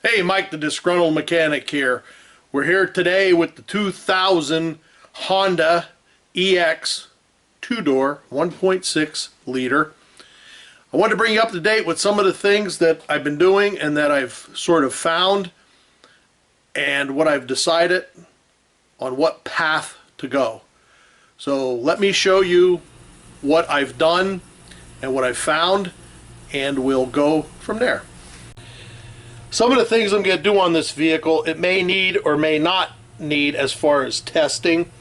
Hey, Mike the Disgruntled Mechanic here. We're here today with the 2000 Honda EX two-door 1.6 liter. I wanted to bring you up to date with some of the things that I've been doing and that I've sort of found and what I've decided on what path to go. So let me show you what I've done and what I've found, and we'll go from there. Some of the things I'm going to do on this vehicle, it may need or may not need as far as testing,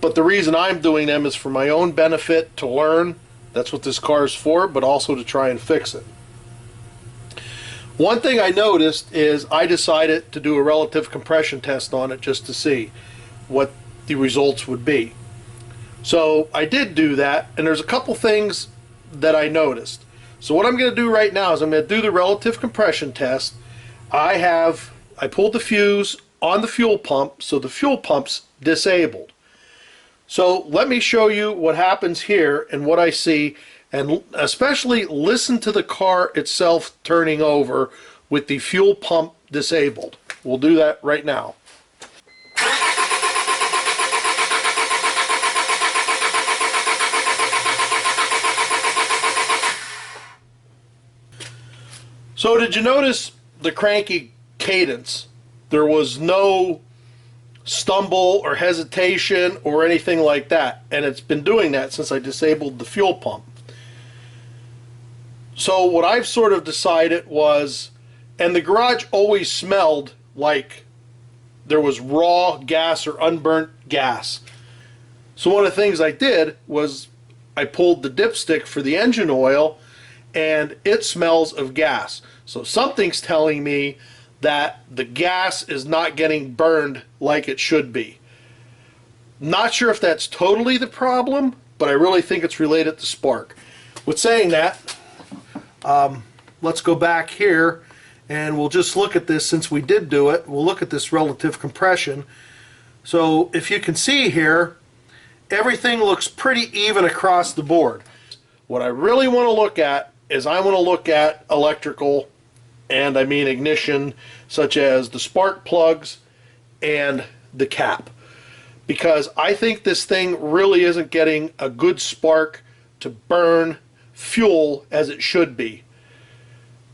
but the reason I'm doing them is for my own benefit, to learn. That's what this car is for, but also to try and fix it. One thing I noticed is I decided to do a relative compression test on it just to see what the results would be. So I did do that, and there's a couple things that I noticed. So what I'm going to do right now is I'm going to do the relative compression test. I pulled the fuse on the fuel pump, so the fuel pump's disabled. So let me show you what happens here and what I see, and especially listen to the car itself turning over with the fuel pump disabled. We'll do that right now. So did you notice the cranky cadence? There was no stumble or hesitation or anything like that, and it's been doing that since I disabled the fuel pump. So what I've sort of decided was, and the garage always smelled like there was raw gas or unburnt gas. So one of the things I did was I pulled the dipstick for the engine oil, and it smells of gas. So something's telling me that the gas is not getting burned like it should be. Not sure if that's totally the problem, but I really think it's related to spark. With saying that, let's go back here and we'll just look at this. Since we did do it, we'll look at this relative compression. So if you can see here, everything looks pretty even across the board. What I really want to look at is I want to look at electrical, and I mean ignition, such as the spark plugs and the cap, because I think this thing really isn't getting a good spark to burn fuel as it should be.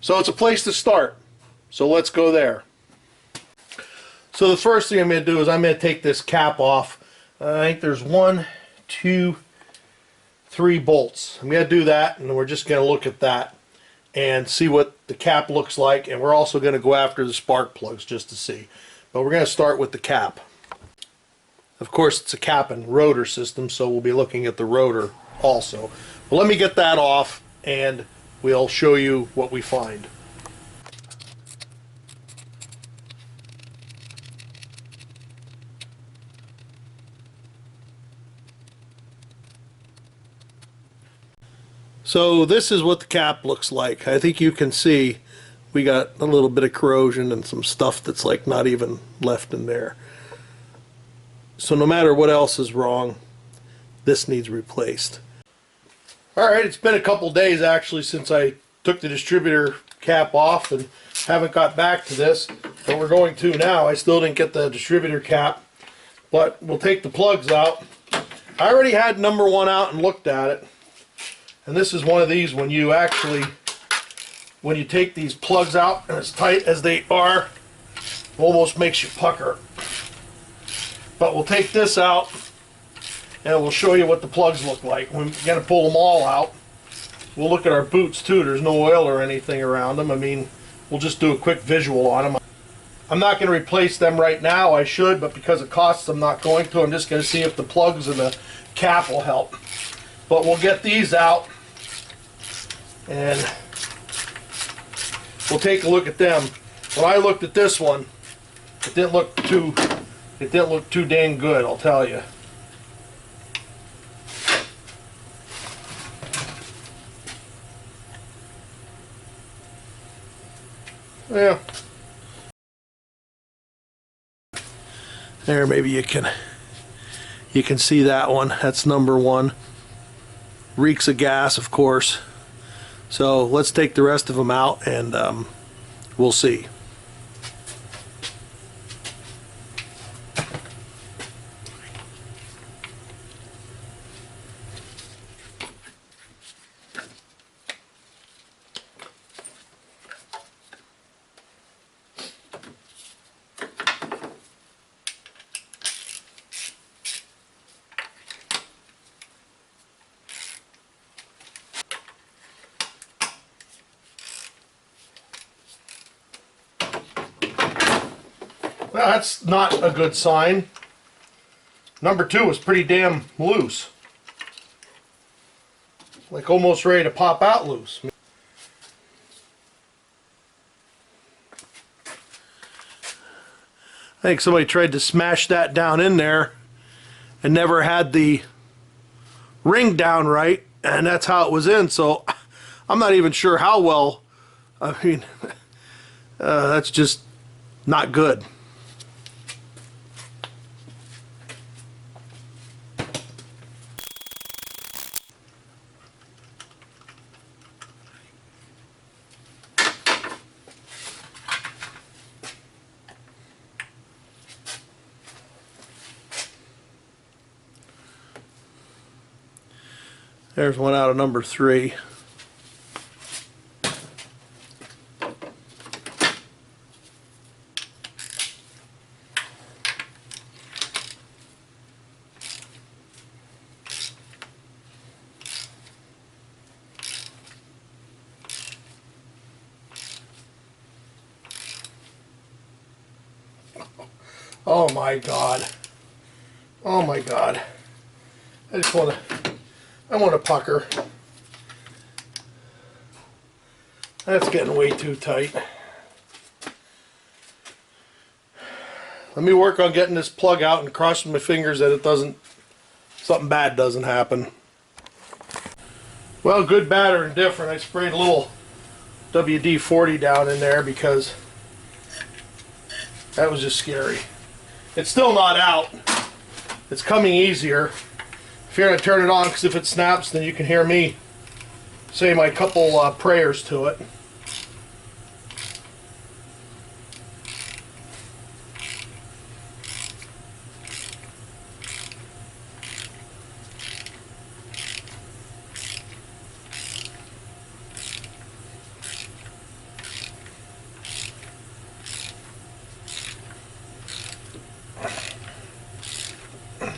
So it's a place to start. So let's go there. So the first thing I'm going to do is I'm going to take this cap off. I think there's 1, 2, 3 bolts. I'm going to do that, and we're just going to look at that and see what the cap looks like, and we're also going to go after the spark plugs just to see. But we're going to start with the cap. Of course, it's a cap and rotor system, so we'll be looking at the rotor also. But let me get that off and we'll show you what we find. So this is what the cap looks like. I think you can see we got a little bit of corrosion and some stuff that's like not even left in there. So no matter what else is wrong, this needs replaced. Alright, it's been a couple days actually since I took the distributor cap off and haven't got back to this, but we're going to now. I still didn't get the distributor cap, but we'll take the plugs out. I already had number 1 out and looked at it. And this is one of these when you take these plugs out and as tight as they are, almost makes you pucker. But we'll take this out and we'll show you what the plugs look like. We're going to pull them all out. We'll look at our boots too. There's no oil or anything around them. I mean, we'll just do a quick visual on them. I'm not going to replace them right now. I should, but because it costs, I'm not going to. I'm just going to see if the plugs and the cap will help. But we'll get these out and we'll take a look at them. When I looked at this one, it didn't look too dang good, I'll tell you. Yeah. There, maybe you can see that one. That's number 1. Reeks of gas, of course. So let's take the rest of them out and we'll see. Well, that's not a good sign. Number 2 is pretty damn loose. Like almost ready to pop out loose. I think somebody tried to smash that down in there and never had the ring down right, and that's how it was in. So I'm not even sure how well. I mean, that's just not good. There's one out of number 3. Oh my God. Oh my God. I want to pucker. That's getting way too tight. Let me work on getting this plug out and crossing my fingers that something bad doesn't happen. Well, good, bad, or indifferent, I sprayed a little WD-40 down in there because that was just scary. It's still not out. It's coming easier. If you're going to turn it on, because if it snaps, then you can hear me say my couple prayers to it.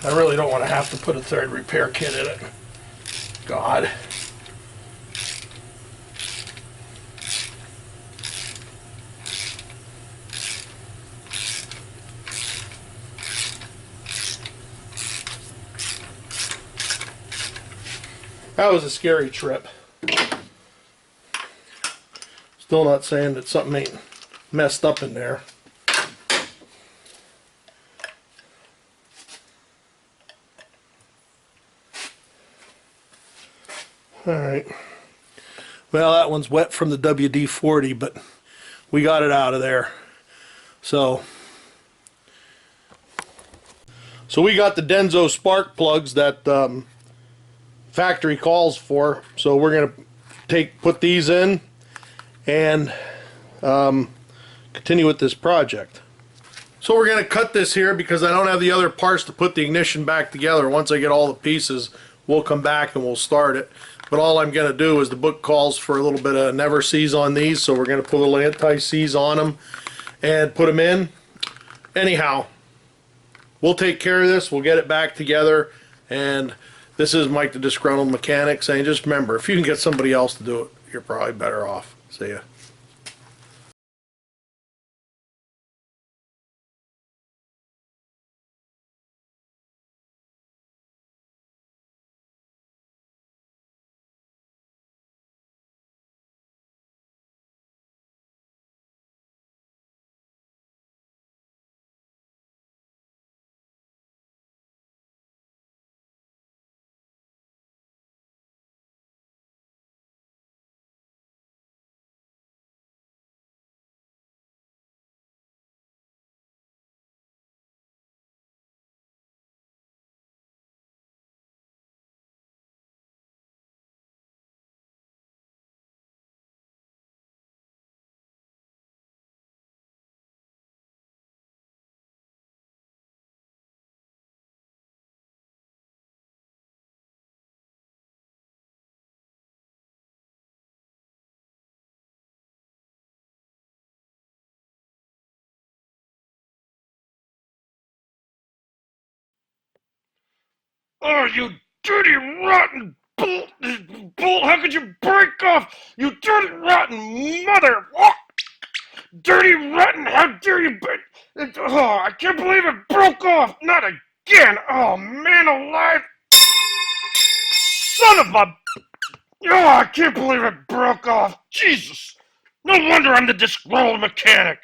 I really don't want to have to put a third repair kit in it. God. That was a scary trip. Still not saying that something ain't messed up in there. Alright. Well, that one's wet from the WD-40, but we got it out of there. So we got the Denso spark plugs that factory calls for. So we're going to put these in and continue with this project. So we're going to cut this here because I don't have the other parts to put the ignition back together. Once I get all the pieces, we'll come back and we'll start it. But all I'm going to do is the book calls for a little bit of never seize on these, so we're going to put a little anti-seize on them and put them in. Anyhow, we'll take care of this. We'll get it back together. And this is Mike the Disgruntled Mechanic saying, just remember, if you can get somebody else to do it, you're probably better off. See ya. Oh, you dirty, rotten bolt! Bolt, how could you break off? You dirty, rotten mother! Oh, Dirty rotten, how dare you, oh, I can't believe it broke off, not again, oh man alive, son of a, oh, I can't believe it broke off, Jesus, no wonder I'm the disgruntled mechanic.